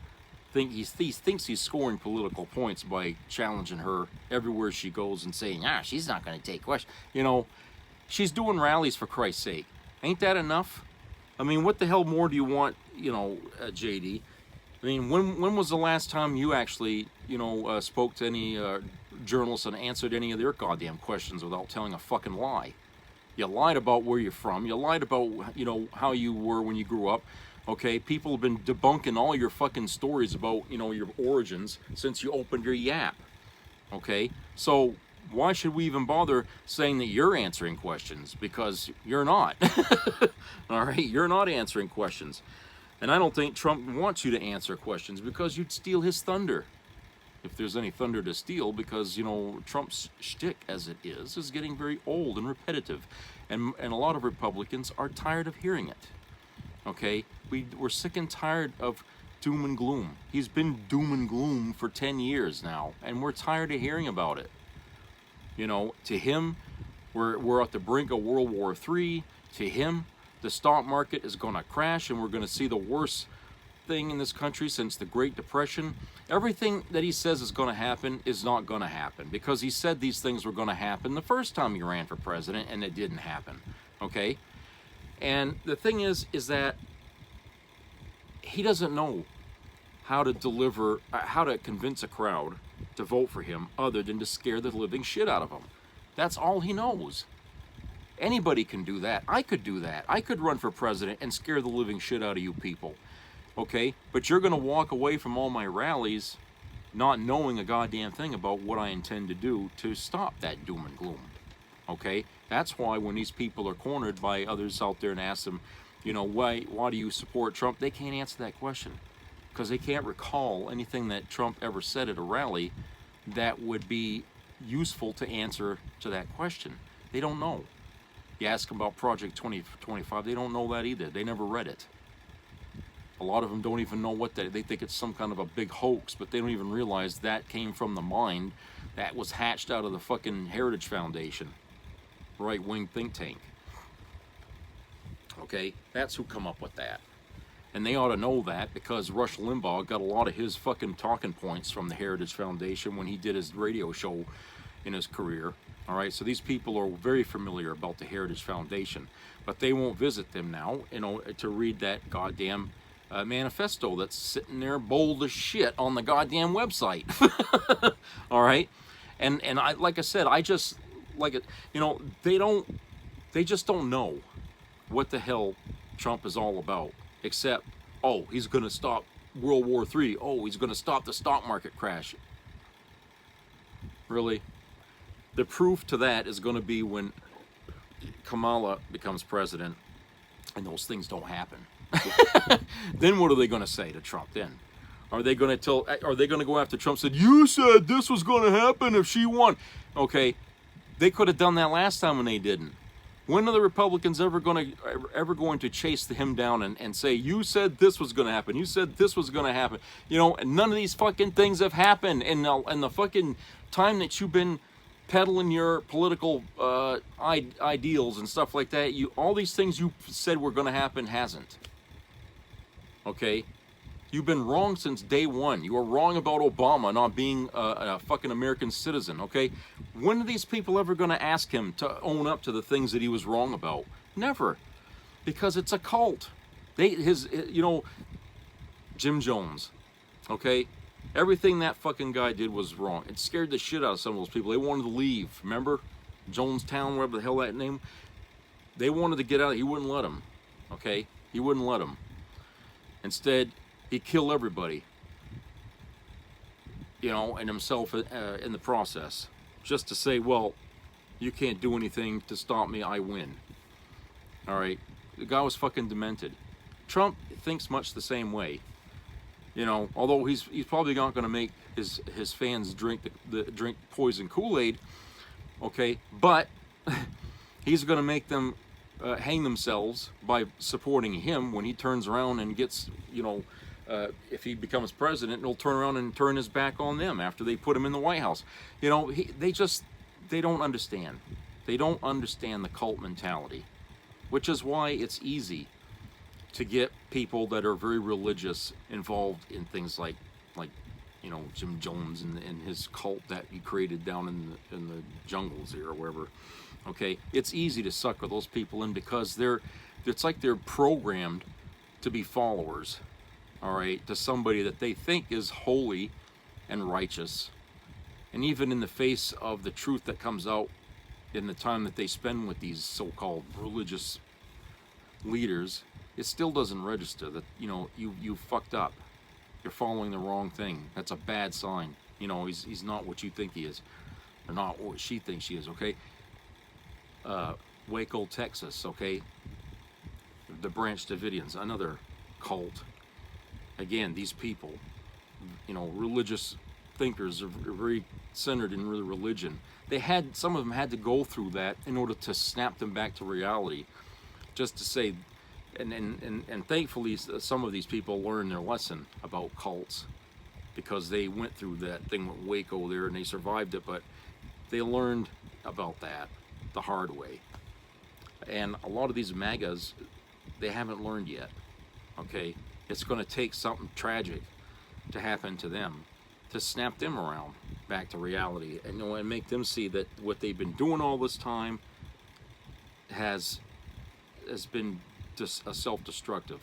he thinks he's scoring political points by challenging her everywhere she goes and saying, she's not going to take questions. She's doing rallies for Christ's sake. Ain't that enough? I mean, what the hell more do you want, JD? I mean, when was the last time you actually, spoke to any journalists and answered any of their goddamn questions without telling a fucking lie? You lied about where you're from. You lied about, how you were when you grew up. Okay, people have been debunking all your fucking stories about, your origins since you opened your Yap. Okay, so why should we even bother saying that you're answering questions? Because you're not. All right, you're not answering questions. And I don't think Trump wants you to answer questions because you'd steal his thunder. If there's any thunder to steal, because, Trump's shtick, as it is getting very old and repetitive. And a lot of Republicans are tired of hearing it. Okay? We're sick and tired of doom and gloom. He's been doom and gloom for 10 years now, and we're tired of hearing about it. To him, we're at the brink of World War III. To him, the stock market is going to crash and we're going to see the worst thing in this country since the Great Depression. Everything that he says is going to happen is not going to happen, because he said these things were going to happen the first time he ran for president, and it didn't happen. Okay? And the thing is that he doesn't know how to deliver, how to convince a crowd to vote for him other than to scare the living shit out of them. That's all he knows. Anybody can do that. I could do that. I could run for president and scare the living shit out of you people. Okay? But you're going to walk away from all my rallies not knowing a goddamn thing about what I intend to do to stop that doom and gloom. Okay? That's why when these people are cornered by others out there and ask them, you know, why do you support Trump? They can't answer that question, because they can't recall anything that Trump ever said at a rally that would be useful to answer to that question. They don't know. You ask them about Project 2025, they don't know that either. They never read it. A lot of them don't even know what they think it's some kind of a big hoax, but they don't even realize that came from the mind that was hatched out of the fucking Heritage Foundation, right-wing think tank. Okay, that's who come up with that. And they ought to know that, because Rush Limbaugh got a lot of his fucking talking points from the Heritage Foundation when he did his radio show in his career. All right, so these people are very familiar about the Heritage Foundation, but they won't visit them now, you know, to read that goddamn manifesto that's sitting there bold as shit on the goddamn website. All right, and I, like I said, I just like it. You know, they just don't know what the hell Trump is all about, except, oh, he's going to stop World War III. Oh, he's going to stop the stock market crash. Really? The proof to that is going to be when Kamala becomes president and those things don't happen. Then what are they going to say to Trump then? Are they going to go after Trump and say, you said this was going to happen if she won? Okay, they could have done that last time and they didn't. When are the Republicans ever going to chase him down and say, you said this was going to happen, you said this was going to happen? You know, and none of these fucking things have happened. And the fucking time that you've been peddling your political ideals and stuff like that, all these things you said were going to happen hasn't. Okay? You've been wrong since day one. You were wrong about Obama not being a fucking American citizen, okay? When are these people ever going to ask him to own up to the things that he was wrong about? Never. Because it's a cult. You know, Jim Jones, okay? Everything that fucking guy did was wrong. It scared the shit out of some of those people. They wanted to leave, remember? Jonestown, whatever the hell that name. They wanted to get out. He wouldn't let them, okay? He wouldn't let them. Instead, he killed everybody, you know, and himself in the process, just to say, well, you can't do anything to stop me, I win. All right, the guy was fucking demented. Trump thinks much the same way, you know, although he's probably not going to make his fans drink poison Kool-Aid, okay, but he's going to make them hang themselves by supporting him when he turns around and gets, you know, if he becomes president, he'll turn around and turn his back on them after they put him in the White House. You know, they don't understand. They don't understand the cult mentality, which is why it's easy to get people that are very religious involved in things like you know, Jim Jones and his cult that he created down in the jungles here or wherever. Okay, it's easy to sucker those people in because it's like they're programmed to be followers. All right, to somebody that they think is holy and righteous. And even in the face of the truth that comes out in the time that they spend with these so-called religious leaders, it still doesn't register that, you know, you fucked up. You're following the wrong thing. That's a bad sign. You know, he's not what you think he is, or not what she thinks she is, okay? Waco, Texas, okay? The Branch Davidians, another cult. Again, these people, you know, religious thinkers are very centered in religion. Some of them had to go through that in order to snap them back to reality. Just to say, and thankfully, some of these people learned their lesson about cults because they went through that thing with Waco there and they survived it, but they learned about that the hard way. And a lot of these MAGAs, they haven't learned yet. Okay, it's going to take something tragic to happen to them to snap them around back to reality, and and make them see that what they've been doing all this time has been just a self-destructive.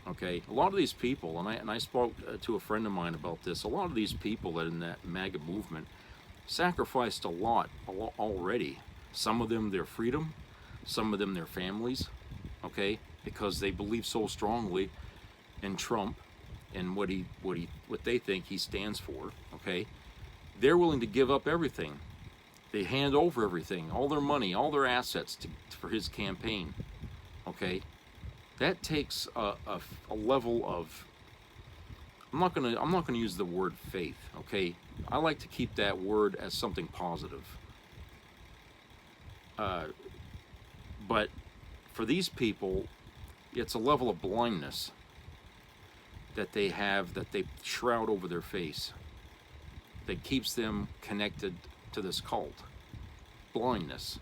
Okay, a lot of these people, and I spoke to a friend of mine about this. A lot of these people that in that MAGA movement sacrificed a lot already. Some of them their freedom, some of them their families. Okay, because they believe so strongly in Trump and what they think he stands for. Okay, they're willing to give up everything. They hand over everything, all their money, all their assets for his campaign. Okay, that takes a level of, I'm not gonna use the word faith. Okay, I like to keep that word as something positive. But for these people, it's a level of blindness that they have, that they shroud over their face, that keeps them connected to this cult. Blindness,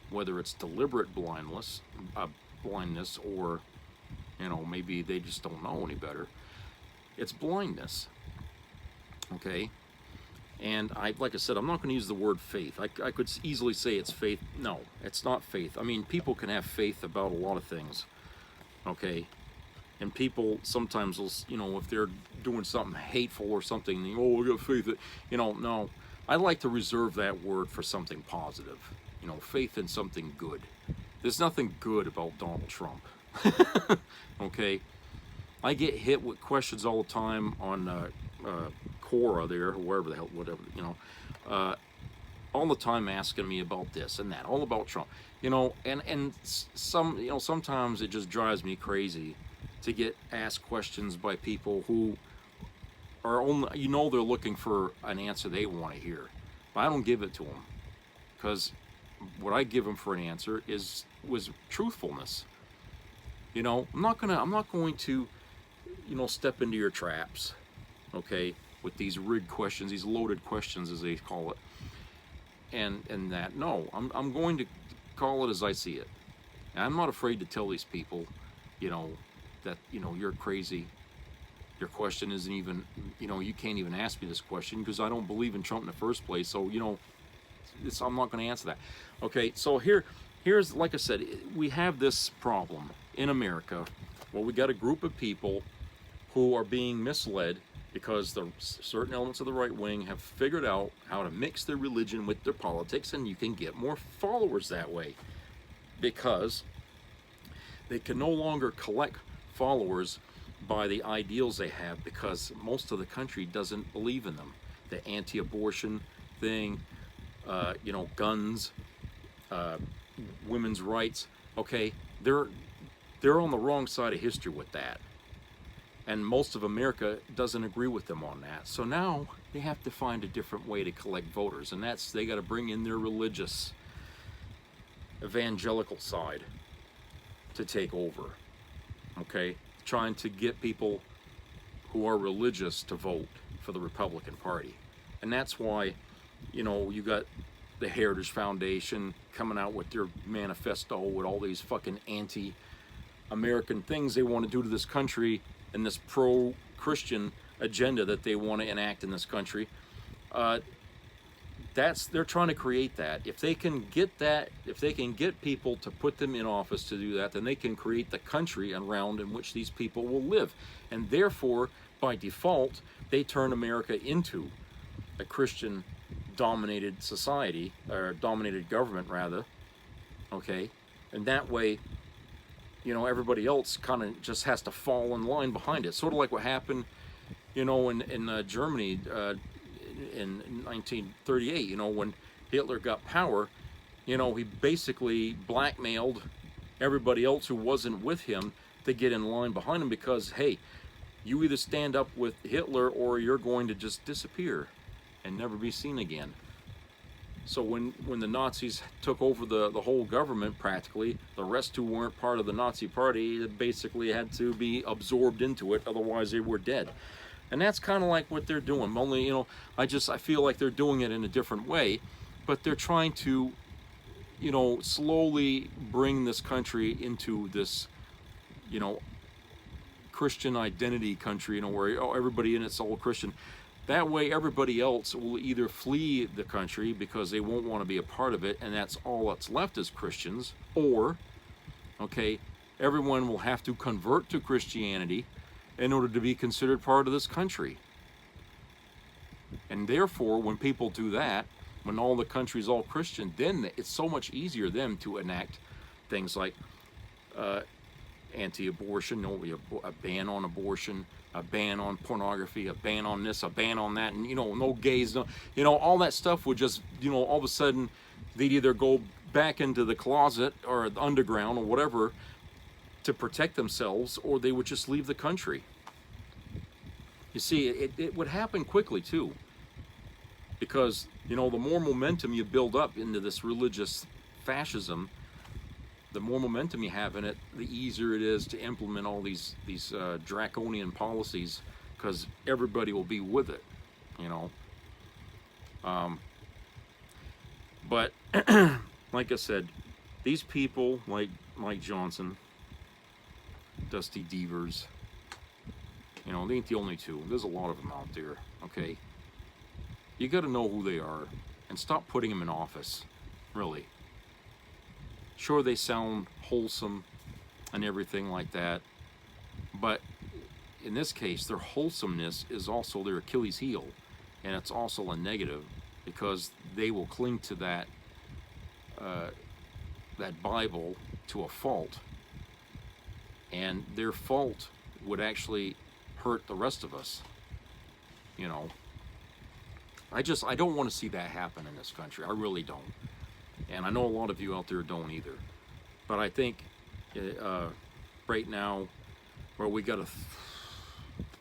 whether it's deliberate blindness or, maybe they just don't know any better. It's blindness. Okay? And like I said, I'm not going to use the word faith. I could easily say it's faith. No, it's not faith. I mean, people can have faith about a lot of things. Okay? And people sometimes will, if they're doing something hateful or something, we got faith. No. I like to reserve that word for something positive. Faith in something good. There's nothing good about Donald Trump. Okay? I get hit with questions all the time on Quora there, or wherever the hell, whatever, all the time asking me about this and that, all about Trump. And sometimes it just drives me crazy to get asked questions by people who are only, they're looking for an answer they want to hear. But I don't give it to them, because what I give them for an answer was truthfulness. I'm not going to, step into your traps, okay, with these rigged questions, these loaded questions as they call it, and that. No, I'm going to call it as I see it. And I'm not afraid to tell these people, that you're crazy. Your question isn't even, you can't even ask me this question because I don't believe in Trump in the first place. So I'm not going to answer that. Okay, so here's like I said, we have this problem in America. Well, we got a group of people who are being misled because certain elements of the right wing have figured out how to mix their religion with their politics, and you can get more followers that way because they can no longer collect followers by the ideals they have, because most of the country doesn't believe in them. The anti-abortion thing, guns, women's rights. Okay, they're on the wrong side of history with that. And most of America doesn't agree with them on that. So now they have to find a different way to collect voters, and that's, they got to bring in their religious, evangelical side to take over. Okay, trying to get people who are religious to vote for the Republican Party. And that's why, you got the Heritage Foundation coming out with their manifesto with all these fucking anti-American things they want to do to this country, and this pro-Christian agenda that they want to enact in this country. They're trying to create that. If they can get people to put them in office to do that, then they can create the country around in which these people will live. And therefore, by default, they turn America into a Christian-dominated society, or dominated government, rather. Okay? And that way, everybody else kind of just has to fall in line behind it. Sort of like what happened, in Germany, in 1938, when Hitler got power, he basically blackmailed everybody else who wasn't with him to get in line behind him, because, hey, you either stand up with Hitler or you're going to just disappear and never be seen again. So when the Nazis took over the whole government, practically, the rest who weren't part of the Nazi party basically had to be absorbed into it, otherwise they were dead. And that's kind of like what they're doing. Only, I feel like they're doing it in a different way, but they're trying to, slowly bring this country into this you know, Christian identity country, you know, where everybody in it's all Christian. That way everybody else will either flee the country because they won't want to be a part of it, and that's all that's left is Christians, or, okay, everyone will have to convert to Christianity in order to be considered part of this country. And therefore, when people do that, when all the country's all Christian, then it's so much easier then to enact things like anti-abortion, a ban on abortion, a ban on pornography, a ban on this, a ban on that, and, you know, no gays, no, you know, all that stuff would just, you know, all of a sudden they'd either go back into the closet or the underground or whatever to protect themselves, or they would just leave the country. You see, it would happen quickly too, because, you know, the more momentum you build up into this religious fascism, the more momentum you have in it, the easier it is to implement all these draconian policies, because everybody will be with it, you know. But like I said, these people like Mike Johnson, Dusty Devers, you know, they ain't the only two. There's a lot of them out there, okay? You got to know who they are and stop putting them in office, really. Sure, they sound wholesome and everything like that, but in this case, their wholesomeness is also their Achilles heel, and it's also a negative, because they will cling to that Bible to a fault, and their fault would actually hurt the rest of us, you know. I don't want to see that happen in this country. I really don't. And I know a lot of you out there don't either. But I think right now, where we got I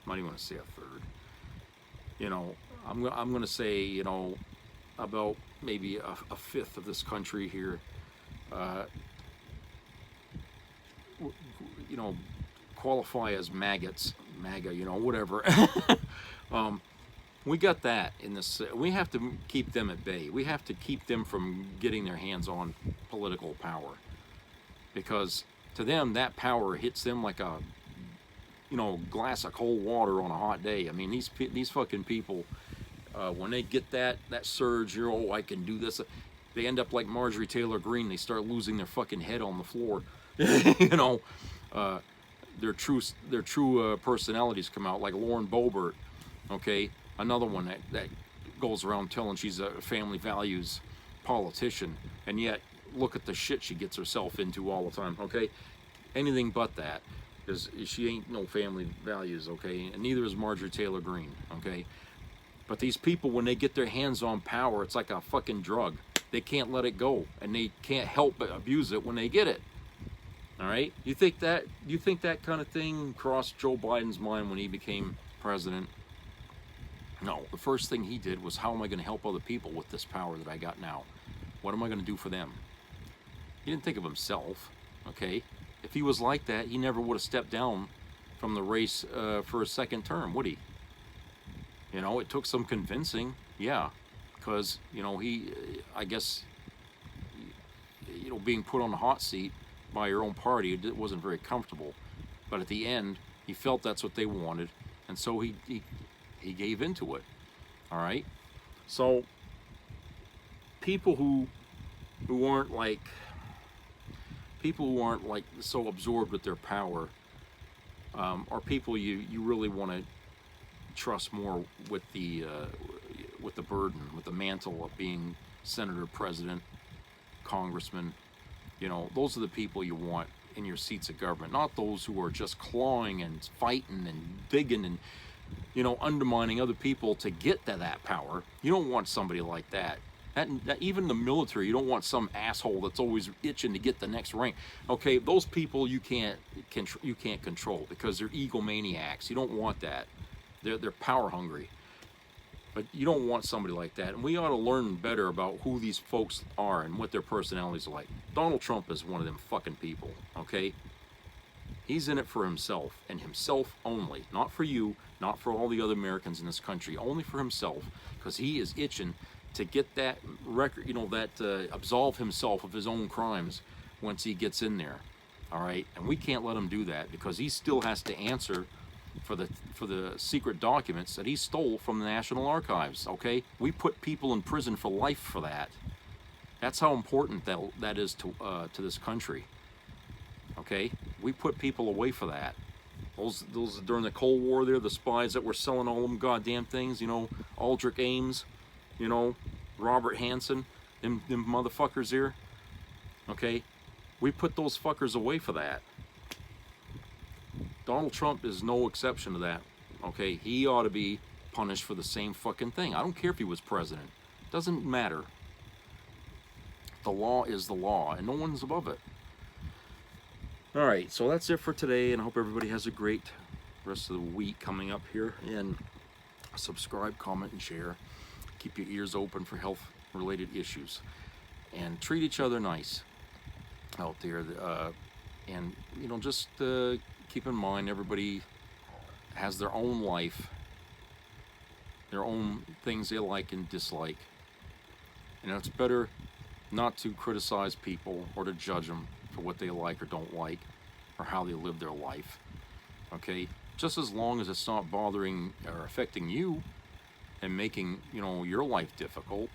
don't even want to say a third. You know, I'm going to say, you know, about maybe a fifth of this country here, you know, qualify as maggots, MAGA, you know, whatever. We got that in this. We have to keep them at bay. We have to keep them from getting their hands on political power, because to them that power hits them like a, you know, glass of cold water on a hot day. I mean, these fucking people, when they get that surge, you know, oh, I can do this, they end up like Marjorie Taylor Greene. They start losing their fucking head on the floor. You know, their true personalities come out, like Lauren Boebert. Okay. Another one that goes around telling she's a family values politician, and yet look at the shit she gets herself into all the time, okay? Anything but that, because she ain't no family values, okay? And neither is Marjorie Taylor Greene, okay? But these people, when they get their hands on power, it's like a fucking drug. They can't let it go, and they can't help but abuse it when they get it. All right? You think that kind of thing crossed Joe Biden's mind when he became president? No, the first thing he did was, how am I going to help other people with this power that I got now? What am I going to do for them? He didn't think of himself, okay? If he was like that, he never would have stepped down from the race for a second term, would he? You know, it took some convincing, yeah, because, you know, I guess, you know, being put on the hot seat by your own party, it wasn't very comfortable. But at the end, he felt that's what they wanted, and so he gave into it. All right. So people who aren't like so absorbed with their power are people you really want to trust more with the burden, with the mantle of being senator, president, congressman. You know, those are the people you want in your seats of government, not those who are just clawing and fighting and digging and, you know, undermining other people to get to that power. You don't want somebody like that. That even the military, you don't want some asshole that's always itching to get the next rank. Okay, those people you can't control because they're egomaniacs. You don't want that. They're power hungry. But you don't want somebody like that. And we ought to learn better about who these folks are and what their personalities are like. Donald Trump is one of them fucking people, okay? He's in it for himself, and himself only. Not for you, not for all the other Americans in this country, only for himself, because he is itching to get that record, you know, that absolve himself of his own crimes once he gets in there. All right, and we can't let him do that because he still has to answer for the secret documents that he stole from the National Archives. Okay, we put people in prison for life for that. That's how important that is to this country. Okay, we put people away for that. Those during the Cold War, there, the spies that were selling all them goddamn things. You know, Aldrich Ames, you know, Robert Hansen, them motherfuckers here. Okay, we put those fuckers away for that. Donald Trump is no exception to that. Okay, he ought to be punished for the same fucking thing. I don't care if he was president. Doesn't matter. The law is the law, and no one's above it. All right, so that's it for today, and I hope everybody has a great rest of the week coming up here. And subscribe, comment, and share. Keep your ears open for health-related issues, and treat each other nice out there. And you know, just keep in mind, everybody has their own life, their own things they like and dislike, and it's better not to criticize people or to judge them for what they like or don't like or how they live their life. Okay, just as long as it's not bothering or affecting you and making, you know, your life difficult.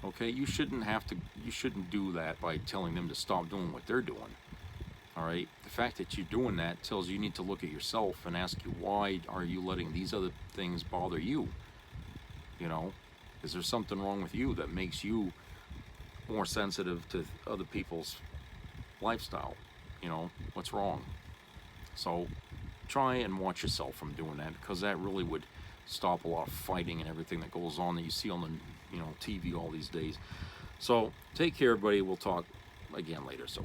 Okay, you shouldn't do that by telling them to stop doing what they're doing. All right, the fact that you're doing that tells you need to look at yourself and ask you, why are you letting these other things bother you? You know, is there something wrong with you that makes you more sensitive to other people's lifestyle? You know, what's wrong? So try and watch yourself from doing that, because that really would stop a lot of fighting and everything that goes on that you see on the, you know, TV all these days. So take care, everybody. We'll talk again later. So